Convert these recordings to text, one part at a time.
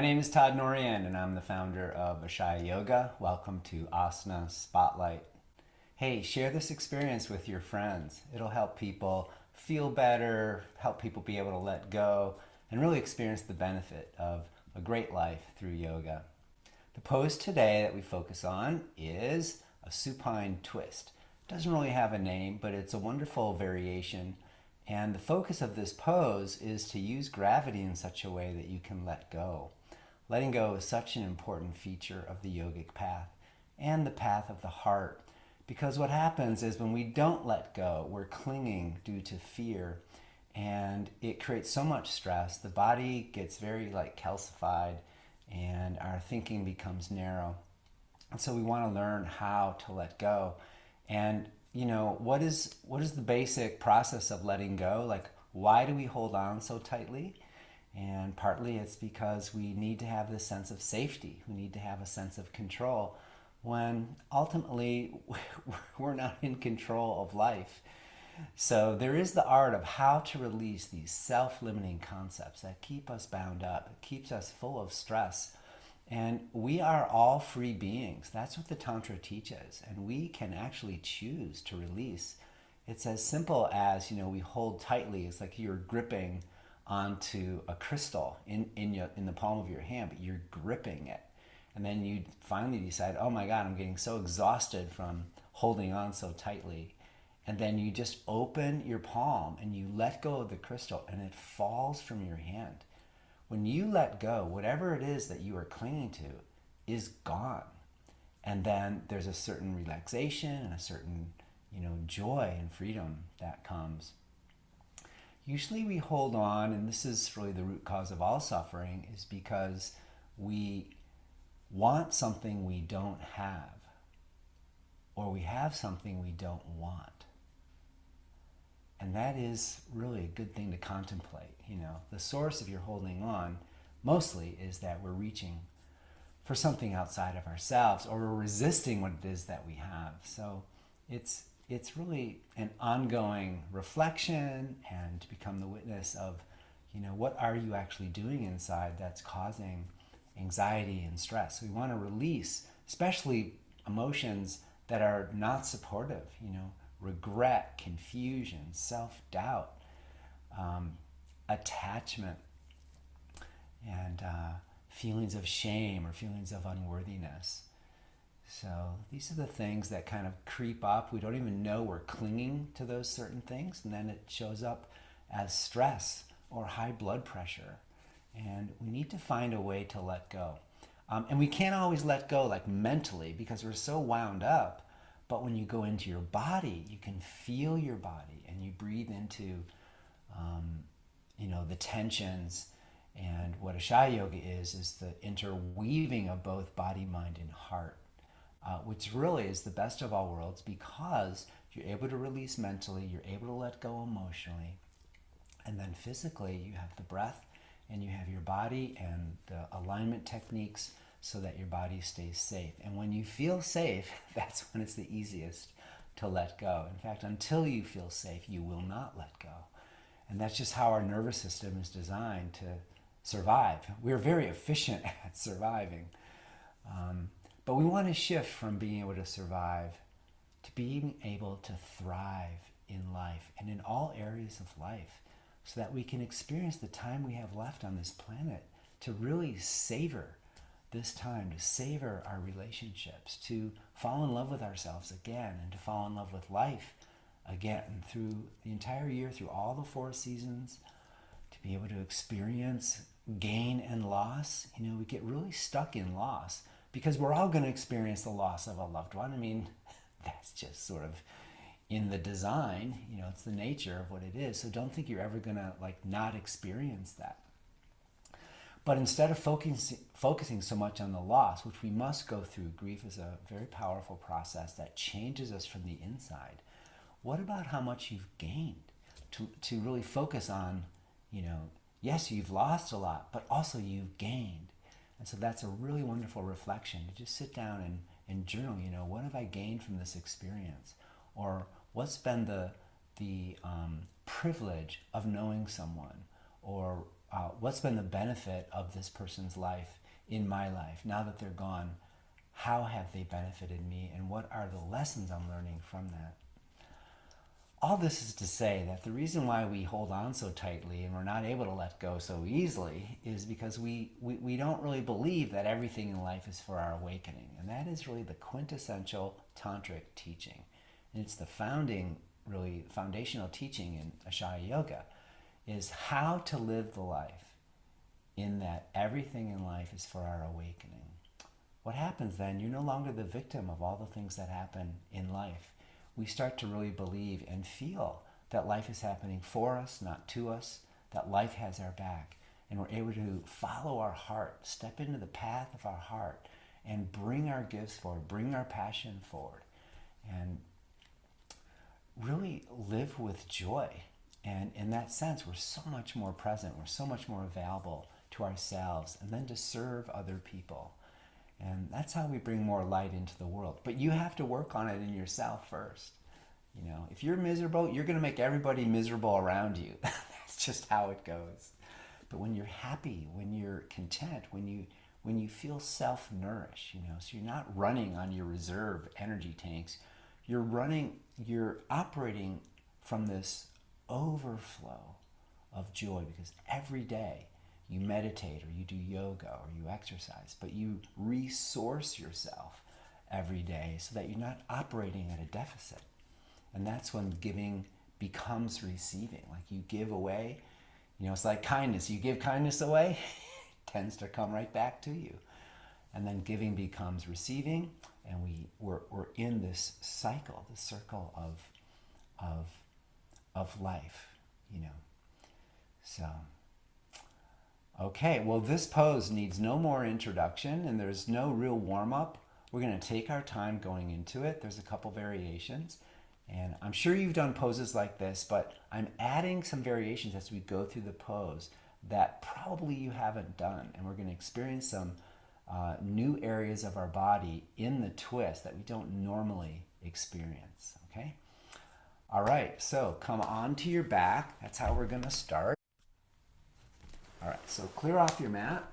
My name is Todd and I'm the founder of Ashaya Yoga. Welcome to Asana Spotlight. Hey, share this experience with your friends. It'll help people feel better, help people be able to let go, and really experience the benefit of a great life through yoga. The pose today that we focus on is a supine twist. It doesn't really have a name, but it's a wonderful variation. And the focus of this pose is to use gravity in such a way that you can let go. Letting go is such an important feature of the yogic path and the path of the heart. Because what happens is when we don't let go, we're clinging due to fear, and it creates so much stress. The body gets very calcified and our thinking becomes narrow. And so we want to learn how to let go. And what is the basic process of letting go? Why do we hold on so tightly? And partly it's because we need to have this sense of safety. We need to have a sense of control when ultimately we're not in control of life. So there is the art of how to release these self-limiting concepts that keep us bound up, it keeps us full of stress. And we are all free beings. That's what the Tantra teaches. And we can actually choose to release. It's as simple as, we hold tightly. It's like you're gripping onto a crystal in the palm of your hand, but you're gripping it. And then you finally decide, oh my God, I'm getting so exhausted from holding on so tightly. And then you just open your palm and you let go of the crystal and it falls from your hand. When you let go, whatever it is that you are clinging to is gone. And then there's a certain relaxation and a certain, joy and freedom that comes. Usually we hold on, and this is really the root cause of all suffering, is because we want something we don't have, or we have something we don't want. And that is really a good thing to contemplate. The source of your holding on mostly is that we're reaching for something outside of ourselves, or we're resisting what it is that we have. So it's really an ongoing reflection and to become the witness of, what are you actually doing inside that's causing anxiety and stress. So we want to release, especially emotions that are not supportive, regret, confusion, self-doubt, attachment, and feelings of shame or feelings of unworthiness. So these are the things that kind of creep up. We don't even know we're clinging to those certain things, and then it shows up as stress or high blood pressure. And we need to find a way to let go. And we can't always let go mentally because we're so wound up. But when you go into your body, you can feel your body and you breathe into, the tensions. And what Ashaya Yoga is the interweaving of both body, mind, and heart. Which really is the best of all worlds because you're able to release mentally, you're able to let go emotionally, and then physically you have the breath and you have your body and the alignment techniques so that your body stays safe. And when you feel safe, that's when it's the easiest to let go. In fact, until you feel safe, you will not let go. And that's just how our nervous system is designed to survive. We're very efficient at surviving. But we want to shift from being able to survive to being able to thrive in life and in all areas of life so that we can experience the time we have left on this planet to really savor this time, to savor our relationships, to fall in love with ourselves again and to fall in love with life again through the entire year, through all the 4 seasons, to be able to experience gain and loss. We get really stuck in loss because we're all going to experience the loss of a loved one. I mean, that's just sort of in the design, it's the nature of what it is. So don't think you're ever going to not experience that. But instead of focusing so much on the loss, which we must go through, grief is a very powerful process that changes us from the inside. What about how much you've gained? To really focus on, yes, you've lost a lot, but also you've gained. And so that's a really wonderful reflection to just sit down and journal, what have I gained from this experience? Or what's been the privilege of knowing someone? Or what's been the benefit of this person's life in my life? Now that they're gone, how have they benefited me, and what are the lessons I'm learning from that? All this is to say that the reason why we hold on so tightly and we're not able to let go so easily is because we don't really believe that everything in life is for our awakening. And that is really the quintessential tantric teaching. And it's the foundational teaching in Ashaya Yoga, is how to live the life in that everything in life is for our awakening. What happens then? You're no longer the victim of all the things that happen in life. We start to really believe and feel that life is happening for us, not to us, that life has our back. And we're able to follow our heart, step into the path of our heart, and bring our gifts forward, bring our passion forward, and really live with joy. And in that sense, we're so much more present, we're so much more available to ourselves, and then to serve other people. And that's how we bring more light into the world. But you have to work on it in yourself first. You know, if you're miserable, you're going to make everybody miserable around you. That's just how it goes. But when you're happy, when you're content, when you feel self-nourished, you know, so you're not running on your reserve energy tanks, you're operating from this overflow of joy, because every day you meditate or you do yoga or you exercise, but you resource yourself every day so that you're not operating at a deficit. And that's when giving becomes receiving. Like you give away, you know, it's like kindness. You give kindness away, it tends to come right back to you. And then giving becomes receiving, and we're in this cycle, this circle of life, you know. So okay, well, this pose needs no more introduction, and there's no real warm-up. We're going to take our time going into it. There's a couple variations, and I'm sure you've done poses like this, but I'm adding some variations as we go through the pose that probably you haven't done, and we're going to experience some new areas of our body in the twist that we don't normally experience, okay? All right, so come onto your back. That's how we're going to start. All right, so clear off your mat.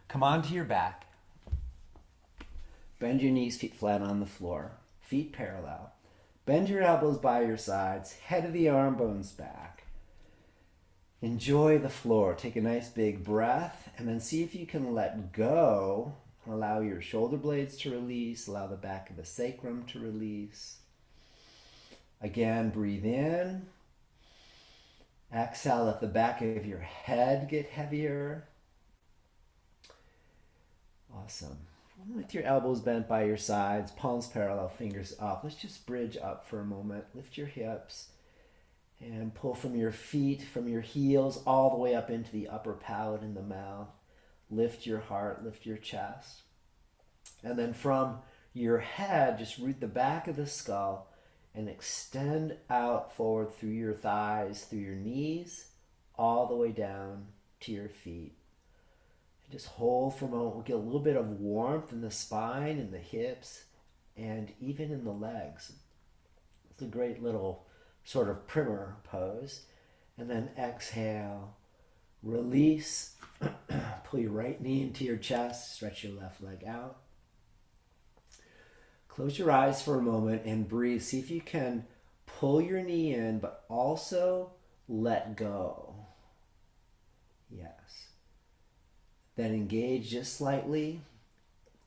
Come onto your back. Bend your knees, feet flat on the floor, feet parallel. Bend your elbows by your sides, head of the arm bones back. Enjoy the floor. Take a nice big breath, and then see if you can let go. Allow your shoulder blades to release. Allow the back of the sacrum to release. Again, breathe in. Exhale, let the back of your head get heavier. Awesome. With your elbows bent by your sides, palms parallel, fingers up. Let's just bridge up for a moment. Lift your hips and pull from your feet, from your heels, all the way up into the upper palate and the mouth. Lift your heart, lift your chest. And then from your head, just root the back of the skull and extend out forward through your thighs, through your knees, all the way down to your feet. And just hold for a moment. We'll get a little bit of warmth in the spine and the hips and even in the legs. It's a great little sort of primer pose. And then exhale, release, pull your right knee into your chest, stretch your left leg out. Close your eyes for a moment and breathe. See if you can pull your knee in, but also let go. Yes. Then engage just slightly.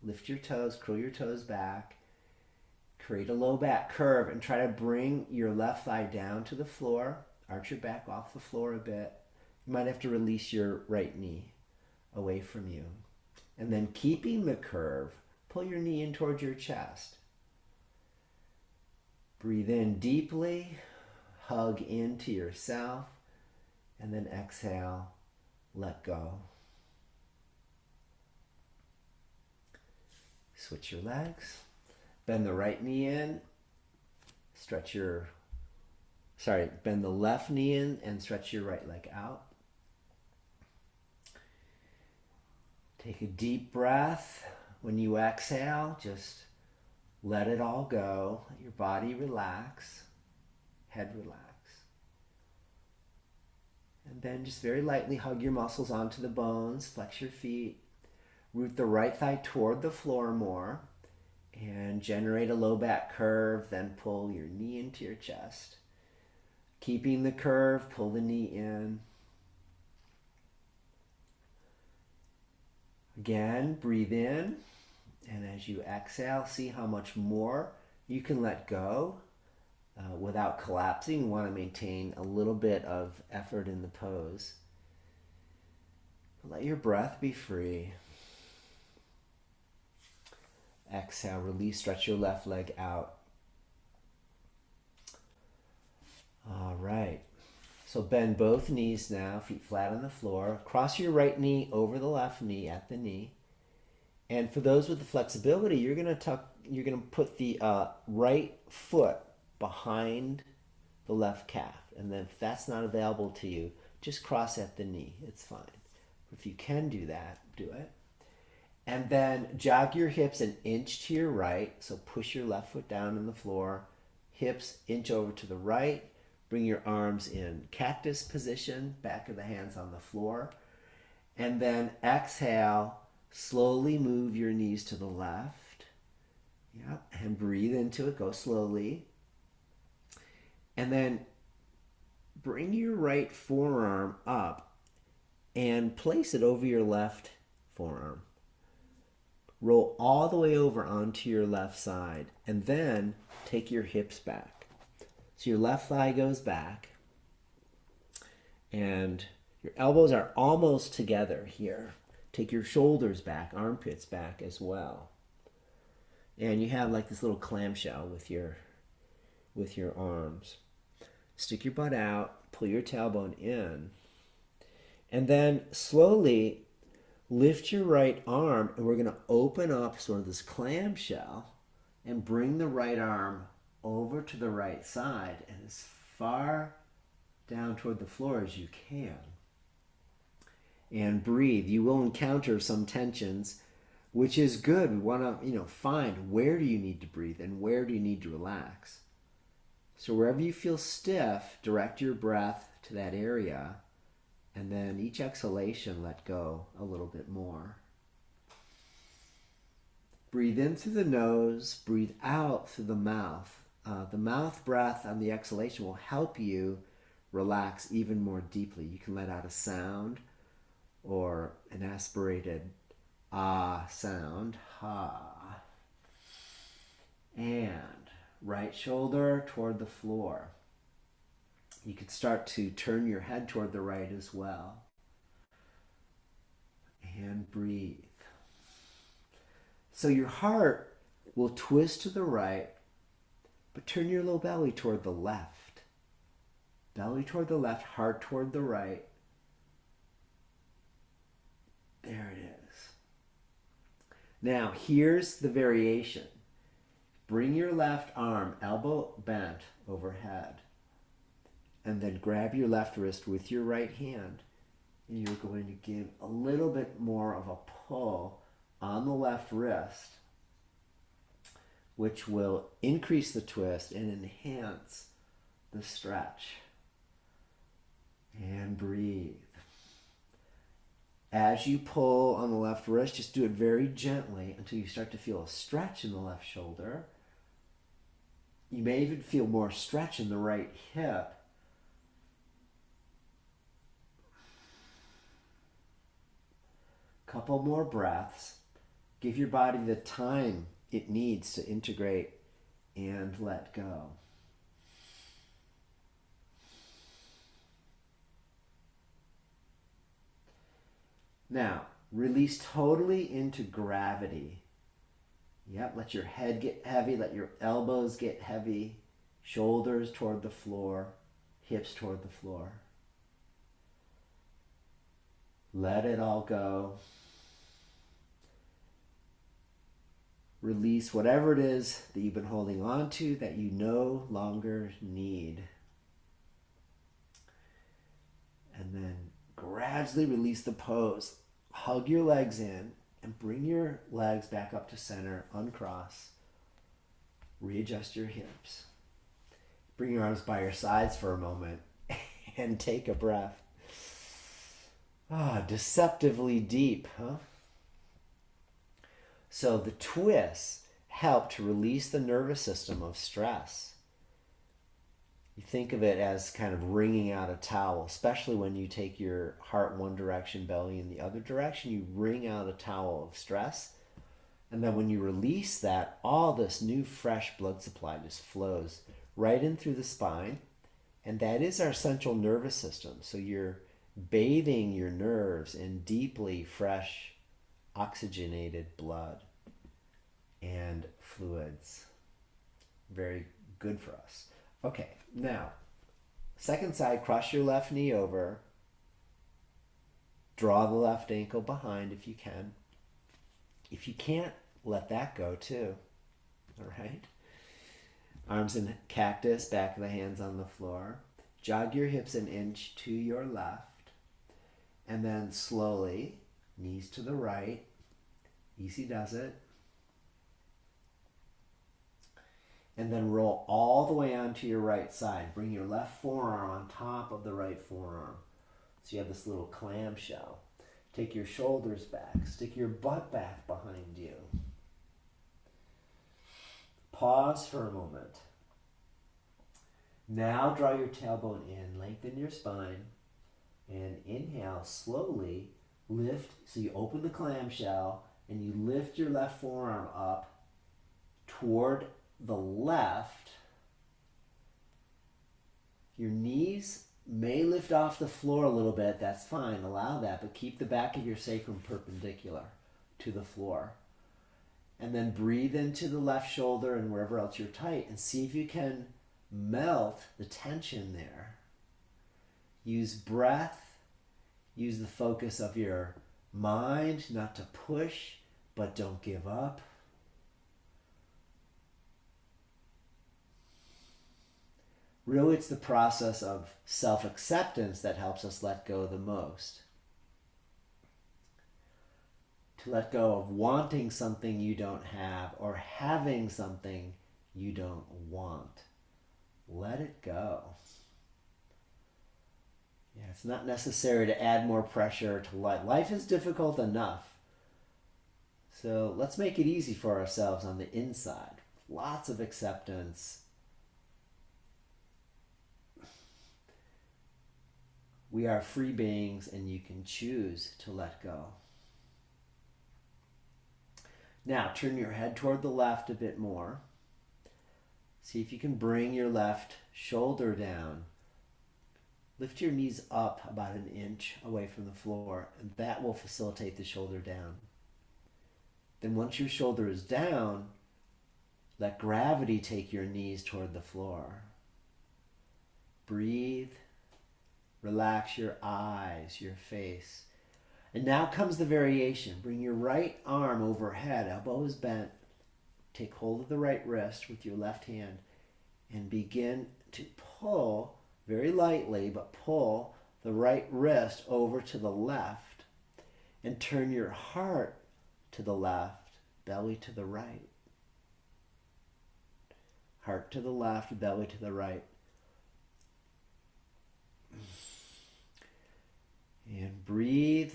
Lift your toes, curl your toes back. Create a low back curve and try to bring your left thigh down to the floor. Arch your back off the floor a bit. You might have to release your right knee away from you. And then keeping the curve, pull your knee in towards your chest. Breathe in deeply, hug into yourself, and then exhale, let go. Switch your legs. Bend the right knee in, bend the left knee in and stretch your right leg out. Take a deep breath. When you exhale, just let it all go. Let your body relax. head relax. And then just very lightly hug your muscles onto the bones, flex your feet, root the right thigh toward the floor more, and generate a low back curve, then pull your knee into your chest. Keeping the curve, pull the knee in. Again, breathe in, and as you exhale, see how much more you can let go without collapsing. You want to maintain a little bit of effort in the pose. Let your breath be free. Exhale, release, stretch your left leg out. All right. So bend both knees now, feet flat on the floor. Cross your right knee over the left knee at the knee. And for those with the flexibility, you're going to put the right foot behind the left calf. And then if that's not available to you, just cross at the knee. It's fine. If you can do that, do it. And then jog your hips an inch to your right. So push your left foot down on the floor. Hips inch over to the right. Bring your arms in cactus position, back of the hands on the floor. And then exhale, slowly move your knees to the left. Yep, and breathe into it, go slowly. And then bring your right forearm up and place it over your left forearm. Roll all the way over onto your left side, and then take your hips back. So your left thigh goes back, and your elbows are almost together here. Take your shoulders back, armpits back as well. And you have like this little clamshell with your arms. Stick your butt out, pull your tailbone in, and then slowly lift your right arm, and we're going to open up sort of this clamshell and bring the right arm over to the right side and as far down toward the floor as you can. And breathe. You will encounter some tensions, which is good. We want to, find where do you need to breathe and where do you need to relax. So wherever you feel stiff, direct your breath to that area, and then each exhalation, let go a little bit more. Breathe in through the nose, breathe out through the mouth. The mouth breath on the exhalation will help you relax even more deeply. You can let out a sound or an aspirated ah sound, ha. And right shoulder toward the floor. You can start to turn your head toward the right as well. And breathe. So your heart will twist to the right, but turn your low belly toward the left. Belly toward the left, heart toward the right. There it is. Now, here's the variation. Bring your left arm, elbow bent overhead, and then grab your left wrist with your right hand, and you're going to give a little bit more of a pull on the left wrist, which will increase the twist and enhance the stretch. And breathe. As you pull on the left wrist, just do it very gently until you start to feel a stretch in the left shoulder. You may even feel more stretch in the right hip. Couple more breaths. Give your body the time it needs to integrate and let go. Now, release totally into gravity. Yep, let your head get heavy, let your elbows get heavy, shoulders toward the floor, hips toward the floor. Let it all go. Release whatever it is that you've been holding on to that you no longer need. And then gradually release the pose. Hug your legs in and bring your legs back up to center, uncross. Readjust your hips. Bring your arms by your sides for a moment and take a breath. Deceptively deep, huh? So the twists help to release the nervous system of stress. You think of it as kind of wringing out a towel, especially when you take your heart in one direction, belly in the other direction. You wring out a towel of stress. And then when you release that, all this new fresh blood supply just flows right in through the spine. And that is our central nervous system. So you're bathing your nerves in deeply fresh, oxygenated blood and fluids. Very good for us. Okay, now, second side, cross your left knee over. Draw the left ankle behind if you can. If you can't, let that go too. All right? Arms in cactus, back of the hands on the floor. Jog your hips an inch to your left. And then slowly, knees to the right. Easy does it. And then roll all the way onto your right side. Bring your left forearm on top of the right forearm. So you have this little clamshell. Take your shoulders back. Stick your butt back behind you. Pause for a moment. Now draw your tailbone in. Lengthen your spine. And inhale slowly. Lift. So you open the clamshell and you lift your left forearm up toward the left. Your knees may lift off the floor a little bit. That's fine. Allow that. But keep the back of your sacrum perpendicular to the floor. And then breathe into the left shoulder and wherever else you're tight. And see if you can melt the tension there. Use breath. Use the focus of your mind not to push, but don't give up. Really, it's the process of self-acceptance that helps us let go the most. To let go of wanting something you don't have or having something you don't want. Let it go. Yeah, it's not necessary to add more pressure to life. Life is difficult enough. So let's make it easy for ourselves on the inside. Lots of acceptance. We are free beings and you can choose to let go. Now turn your head toward the left a bit more. See if you can bring your left shoulder down. Lift your knees up about an inch away from the floor, and that will facilitate the shoulder down. Then once your shoulder is down, let gravity take your knees toward the floor. Breathe. Relax your eyes, your face. And now comes the variation. Bring your right arm overhead, elbow is bent. Take hold of the right wrist with your left hand and begin to pull, very lightly, but pull the right wrist over to the left and turn your heart to the left, belly to the right. Heart to the left, belly to the right. And breathe.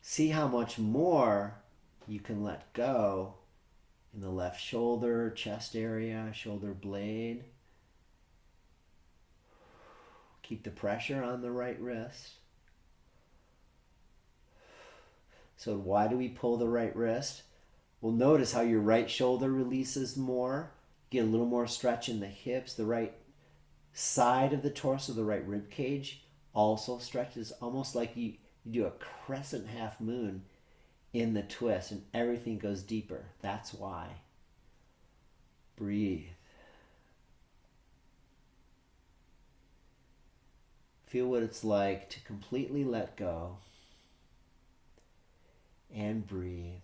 See how much more you can let go in the left shoulder, chest area, shoulder blade. Keep the pressure on the right wrist. So why do we pull the right wrist? Well, notice how your right shoulder releases more. Get a little more stretch in the hips. The right side of the torso, the right rib cage, also stretches almost like you do a crescent half moon in the twist and everything goes deeper. That's why. Breathe. Feel what it's like to completely let go and breathe.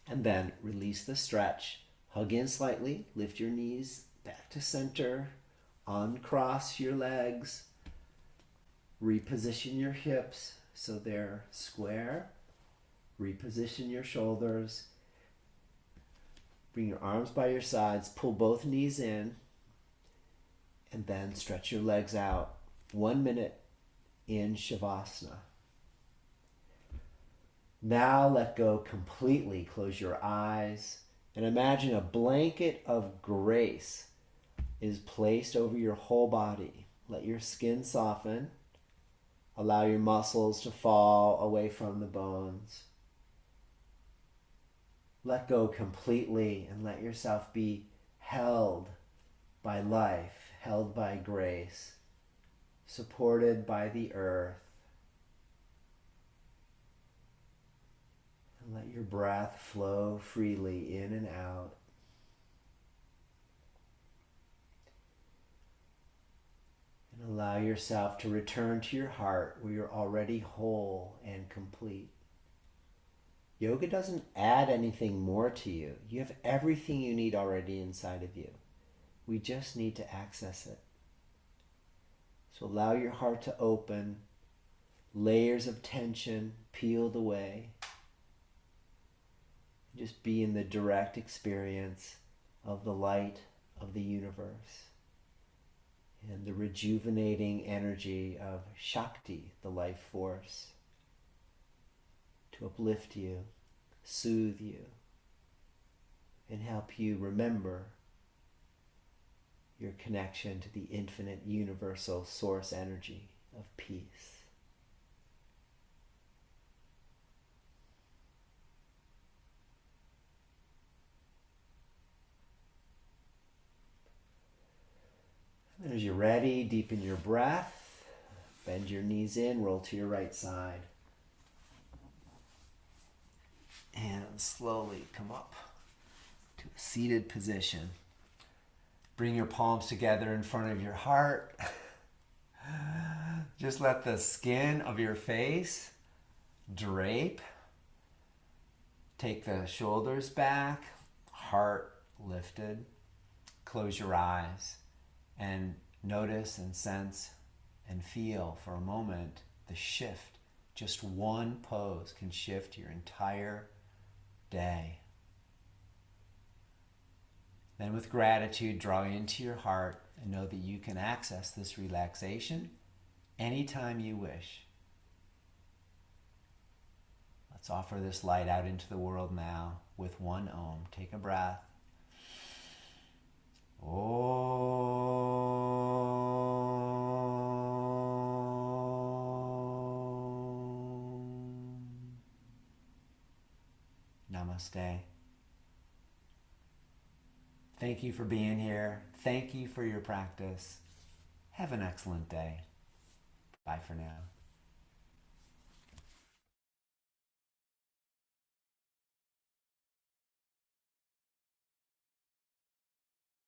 And then release the stretch. Hug in slightly. Lift your knees back to center. Uncross your legs. Reposition your hips so they're square. Reposition your shoulders. Bring your arms by your sides, pull both knees in, and then stretch your legs out. 1 minute in Shavasana. Now let go completely. Close your eyes and imagine a blanket of grace is placed over your whole body. Let your skin soften. Allow your muscles to fall away from the bones. Let go completely and let yourself be held by life, held by grace, supported by the earth. And let your breath flow freely in and out. And allow yourself to return to your heart where you're already whole and complete. Yoga doesn't add anything more to you. You have everything you need already inside of you. We just need to access it. So allow your heart to open, layers of tension peeled away. Just be in the direct experience of the light of the universe and the rejuvenating energy of Shakti, the life force, to uplift you, soothe you, and help you remember your connection to the infinite universal source energy of peace. And as you're ready, deepen your breath, bend your knees in, roll to your right side. And slowly come up to a seated position. Bring your palms together in front of your heart. Just let the skin of your face drape. Take the shoulders back, heart lifted. Close your eyes and notice and sense and feel for a moment the shift. Just one pose can shift your entire day. Then with gratitude, draw into your heart and know that you can access this relaxation anytime you wish. Let's offer this light out into the world now with one Om. Take a breath. Namaste. Thank you for being here. Thank you for your practice. Have an excellent day. Bye for now.